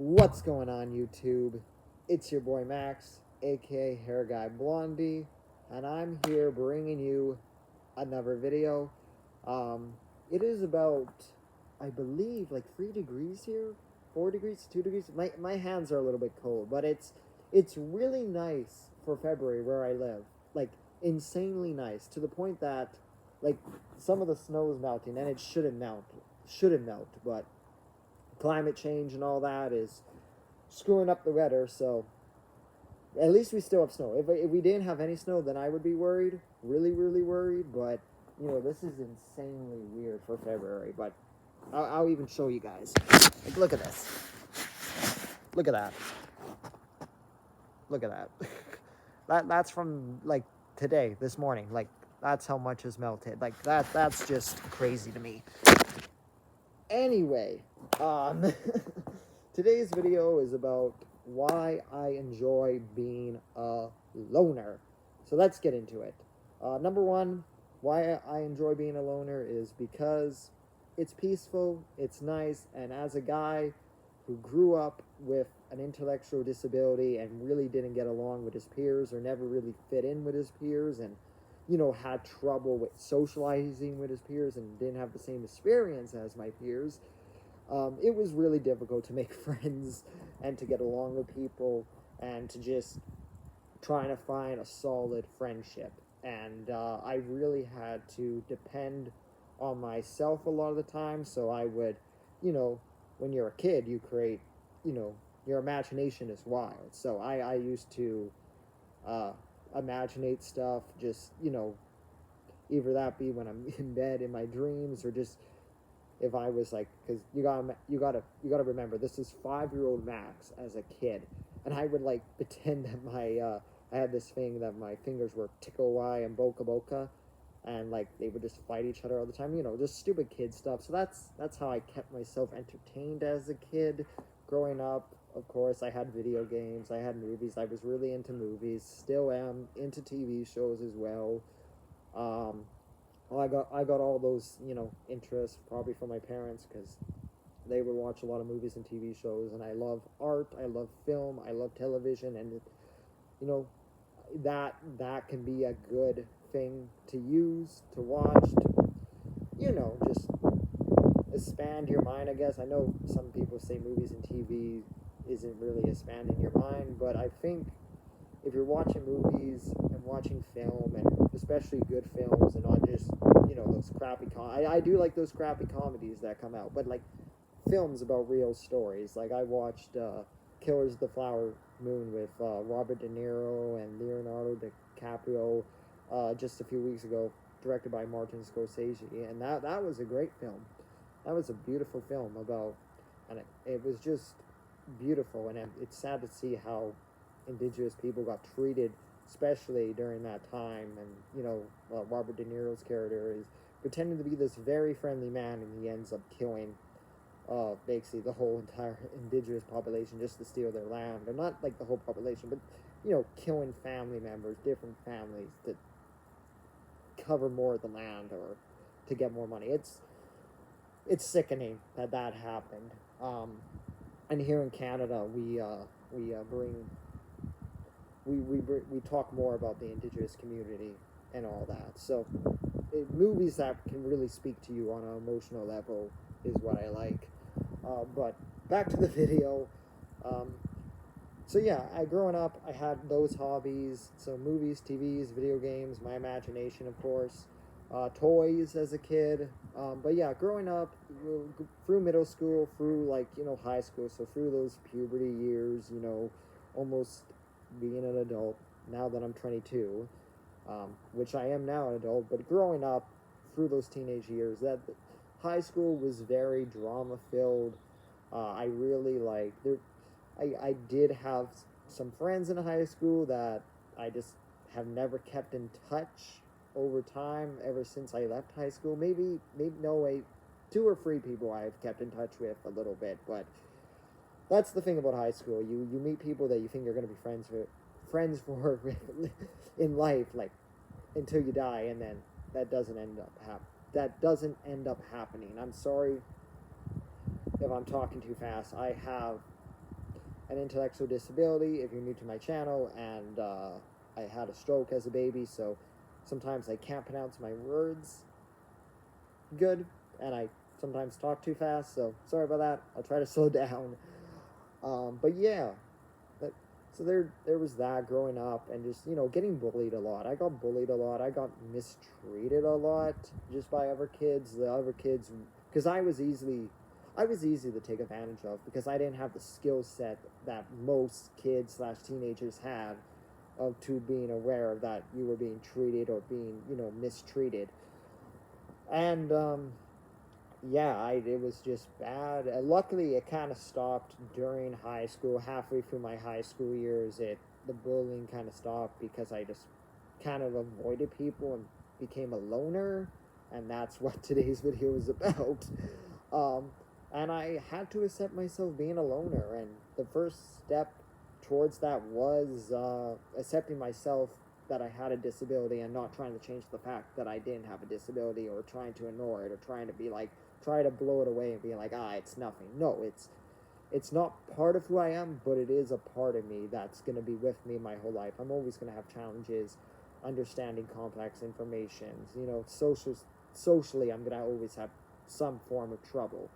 What's going on, YouTube? It's your boy Max, aka Hair Guy Blondie, and I'm here bringing you another video. Um, it is about, I believe, like 3 degrees here, 4 degrees, 2 degrees. My hands are a little bit cold, but it's really nice for February where I live. Like insanely nice to the point that, like, some of the snow is melting, and it shouldn't melt, but climate change and all that is screwing up the weather. So at least we still have snow. If we didn't have any snow, then I would be worried, really worried. But this is insanely weird for February. But I'll even show you guys. Like, look at this. Look at that. Look at that. That's from like today, this morning. Like, that's how much has melted. Like, that's just crazy to me. Anyway, today's video is about why I enjoy being a loner. So let's get into it. Number one, why I enjoy being a loner is because it's peaceful, it's nice, and as a guy who grew up with an intellectual disability and really didn't get along with his peers or never really fit in with his peers and had trouble with socializing with his peers and didn't have the same experience as my peers, it was really difficult to make friends and to get along with people and to just trying to find a solid friendship. And I really had to depend on myself a lot of the time. So I would, when you're a kid, you create, your imagination is wild. So I used to imaginate stuff, just either that be when I'm in bed in my dreams, or just if I was like, because you gotta remember, this is 5-year-old Max as a kid, and I would like pretend that I had this thing that my fingers were Tikowai and Boca Boca, and like they would just fight each other all the time, just stupid kid stuff. So that's how I kept myself entertained as a kid growing up. Of course, I had video games, I had movies. I was really into movies, still am into TV shows as well. I got all those interests probably from my parents, because they would watch a lot of movies and TV shows, and I love art, I love film, I love television, and that can be a good thing to use, to watch, to just expand your mind, I guess. I know some people say movies and TV isn't really expanding your mind, but I think if you're watching movies and watching film, and especially good films, and not just those crappy I do like those crappy comedies that come out, but like films about real stories. Like I watched Killers of the Flower Moon with Robert De Niro and Leonardo DiCaprio just a few weeks ago, directed by Martin Scorsese, and that was a great film. That was a beautiful film about, and it was just beautiful, and it's sad to see how indigenous people got treated, especially during that time. And Robert De Niro's character is pretending to be this very friendly man, and he ends up killing basically the whole entire indigenous population just to steal their land. Or not like the whole population, but killing family members, different families, to cover more of the land or to get more money. It's sickening that happened. And here in Canada, we talk more about the indigenous community and all that. So movies that can really speak to you on an emotional level is what I like. But back to the video. So yeah, growing up, I had those hobbies. So movies, TVs, video games, my imagination, of course. Toys as a kid. But yeah, growing up, through middle school, through high school, so through those puberty years, almost being an adult, now that I'm 22, which I am now an adult, but growing up through those teenage years, that high school was very drama filled. I really I did have some friends in high school that I just have never kept in touch over time, ever since I left high school. Maybe no, wait, 2 or 3 people I've kept in touch with a little bit, but that's the thing about high school. You meet people that you think you're going to be friends for in life, like until you die, and then that doesn't end up happening. I'm sorry if I'm talking too fast. I have an intellectual disability, if you're new to my channel, and I had a stroke as a baby, so sometimes I can't pronounce my words good, and I sometimes talk too fast, so sorry about that. I'll try to slow down. But yeah, so there was that growing up, and just, getting bullied a lot. I got bullied a lot. I got mistreated a lot just by other kids. The other kids, because I was easy to take advantage of, because I didn't have the skill set that most kids / teenagers had of to being aware of that you were being treated or being mistreated. And yeah, it was just bad. Luckily, it kind of stopped during high school. Halfway through my high school years, the bullying kind of stopped, because I just kind of avoided people and became a loner, and that's what today's video is about. And I had to accept myself being a loner, and the first step towards that was accepting myself that I had a disability, and not trying to change the fact that I didn't have a disability, or trying to ignore it, or trying to be like, try to blow it away and be like, it's nothing. No, it's not part of who I am, but it is a part of me that's going to be with me my whole life. I'm always going to have challenges understanding complex information. Socially, I'm going to always have some form of trouble.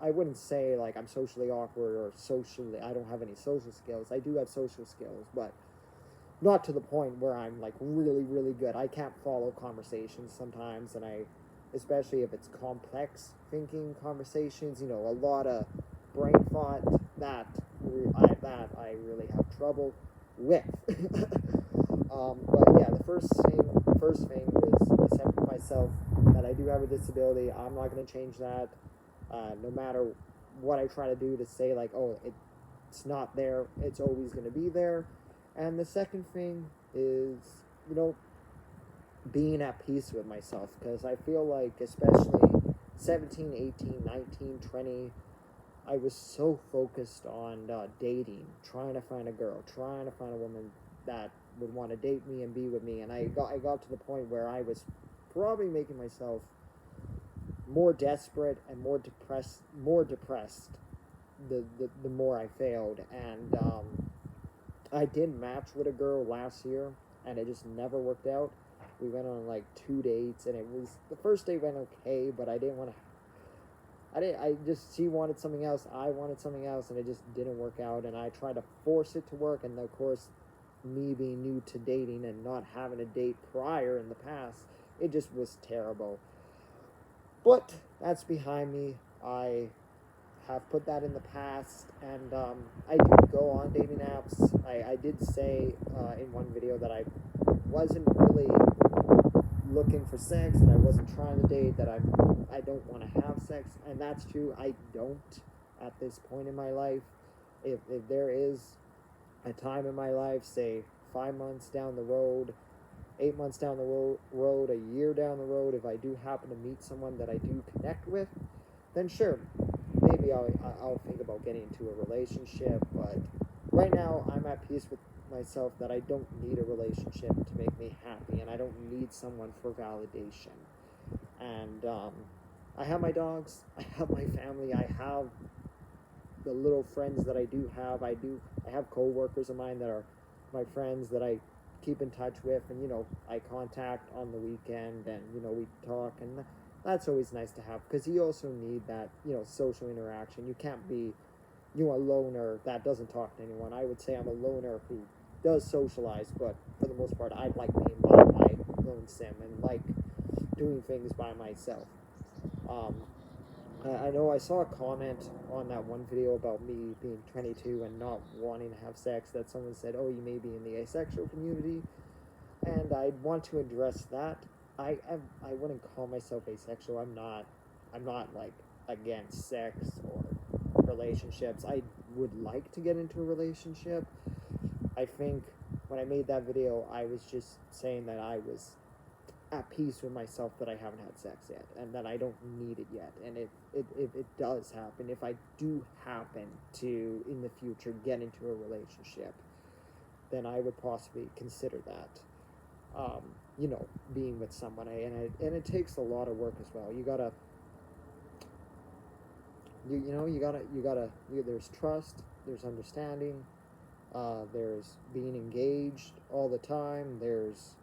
I wouldn't say like I'm socially awkward, or I don't have any social skills. I do have social skills, but not to the point where I'm like really, really good. I can't follow conversations sometimes, and especially if it's complex thinking conversations, a lot of brain thought that I really have trouble with. But yeah, the first thing was accepting myself that I do have a disability. I'm not going to change that. No matter what I try to do to say like, it's not there, it's always going to be there. And the second thing is, being at peace with myself, because I feel like especially 17, 18, 19, 20, I was so focused on dating, trying to find a girl, trying to find a woman that would want to date me and be with me, and I got to the point where I was probably making myself more desperate and more depressed the more I failed. And I did match with a girl last year, and it just never worked out. We went on like 2 dates, and the first date went okay, but she wanted something else, I wanted something else, and it just didn't work out. And I tried to force it to work, and of course, me being new to dating and not having a date prior in the past, it just was terrible. But that's behind me. I have put that in the past, and I do go on dating apps. I did say in one video that I wasn't really looking for sex, and I wasn't trying to date, that I don't want to have sex, and that's true. I don't at this point in my life. If there is a time in my life, say 5 months down the road, 8 months down the road, a year down the road, if I do happen to meet someone that I do connect with, then sure, maybe I'll think about getting into a relationship. But right now, I'm at peace with myself that I don't need a relationship to make me happy, and I don't need someone for validation. And I have my dogs, I have my family, I have the little friends that I do have. I have co-workers of mine that are my friends that I keep in touch with, and I contact on the weekend, and we talk, and that's always nice to have, because you also need that social interaction. You can't be a loner that doesn't talk to anyone. I would say I'm a loner who does socialize, but for the most part, I like being by my lonesome and like doing things by myself. I know I saw a comment on that one video about me being 22 and not wanting to have sex, that someone said, oh, you may be in the asexual community, and I want to address that. I wouldn't call myself asexual. I'm not like against sex or relationships. I would like to get into a relationship. I think when I made that video, I was just saying that I was at peace with myself that I haven't had sex yet, and that I don't need it yet. And if it does happen, if I do happen to in the future get into a relationship, then I would possibly consider that. Being with someone, and it takes a lot of work as well. You gotta there's trust, there's understanding, there's being engaged all the time, there's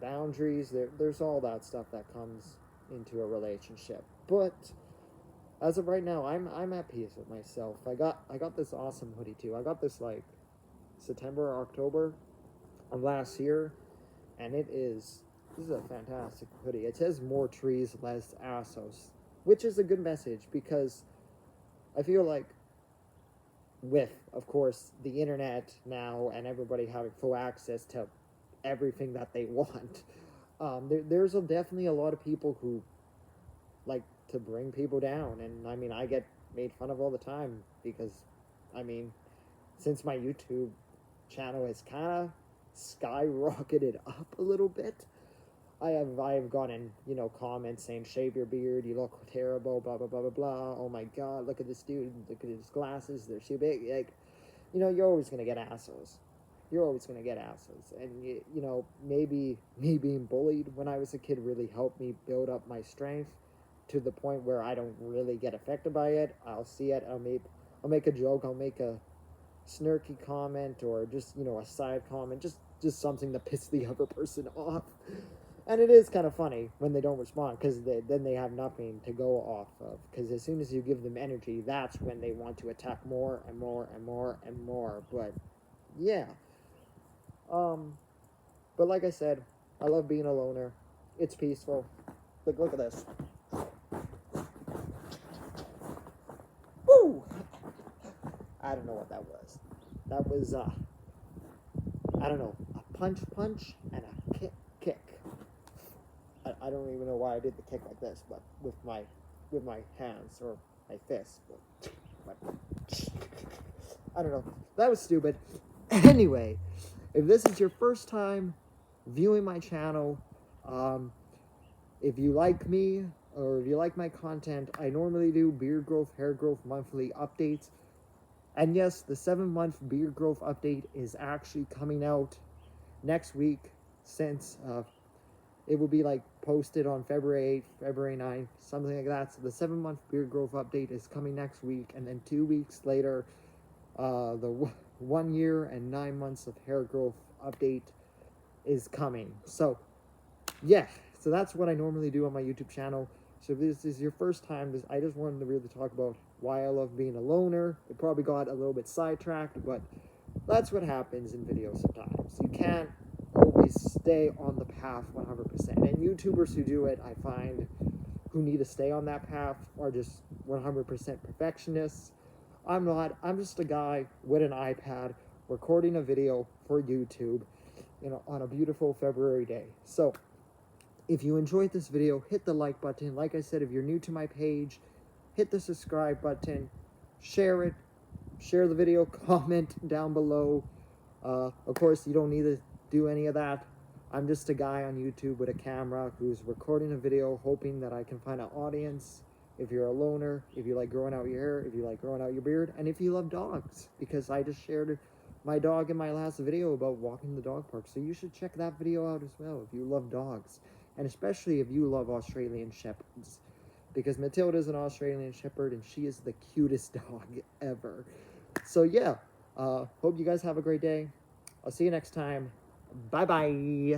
boundaries, there's all that stuff that comes into a relationship. But as of right now, I'm at peace with myself. I got this awesome hoodie too. I got this like September or October of last year, and this is a fantastic hoodie. It says more trees, less assos, which is a good message because I feel like with, of course, the internet now and everybody having full access to everything that they want, there's definitely a lot of people who like to bring people down. And I mean, I get made fun of all the time because, I mean, since my YouTube channel has kind of skyrocketed up a little bit, I have gotten, comments saying, shave your beard, you look terrible, blah, blah, blah, blah, blah. Oh my God, look at this dude, look at his glasses, they're too big. Like, you're always going to get assholes. You're always going to get assholes. And, maybe me being bullied when I was a kid really helped me build up my strength to the point where I don't really get affected by it. I'll see it, I'll make a joke, I'll make a snarky comment or just, a side comment, just something to piss the other person off. And it is kind of funny when they don't respond because then they have nothing to go off of. Because as soon as you give them energy, that's when they want to attack more and more and more and more. But yeah. But like I said, I love being a loner. It's peaceful. Look at this. Woo! I don't know what that was. That was I don't know, a punch and a kick. I don't even know why I did the kick like this, but with my hands or my fist. But I don't know. That was stupid. Anyway, if this is your first time viewing my channel, if you like me or if you like my content, I normally do beard growth, hair growth monthly updates. And yes, the 7-month beard growth update is actually coming out next week, since it will be like posted on February 8th, February 9th, something like that. So the 7-month beard growth update is coming next week, and then 2 weeks later, the 1 year and 9 months of hair growth update is coming. So yeah, so that's what I normally do on my YouTube channel. So if this is your first time, I just wanted to really talk about why I love being a loner. It probably got a little bit sidetracked, but that's what happens in videos sometimes. You can't always stay on the path 100%. And YouTubers who do it, I find, who need to stay on that path are just 100% perfectionists. I'm not. I'm just a guy with an iPad recording a video for YouTube, on a beautiful February day. So if you enjoyed this video, hit the like button. Like I said, if you're new to my page, hit the subscribe button, share it, share the video, comment down below. Of course, you don't need to do any of that. I'm just a guy on YouTube with a camera who's recording a video, hoping that I can find an audience. If you're a loner, if you like growing out your hair, if you like growing out your beard, and if you love dogs, because I just shared my dog in my last video about walking the dog park. So you should check that video out as well if you love dogs. And especially if you love Australian Shepherds, because Matilda's an Australian Shepherd and she is the cutest dog ever. So yeah, hope you guys have a great day. I'll see you next time. Bye-bye.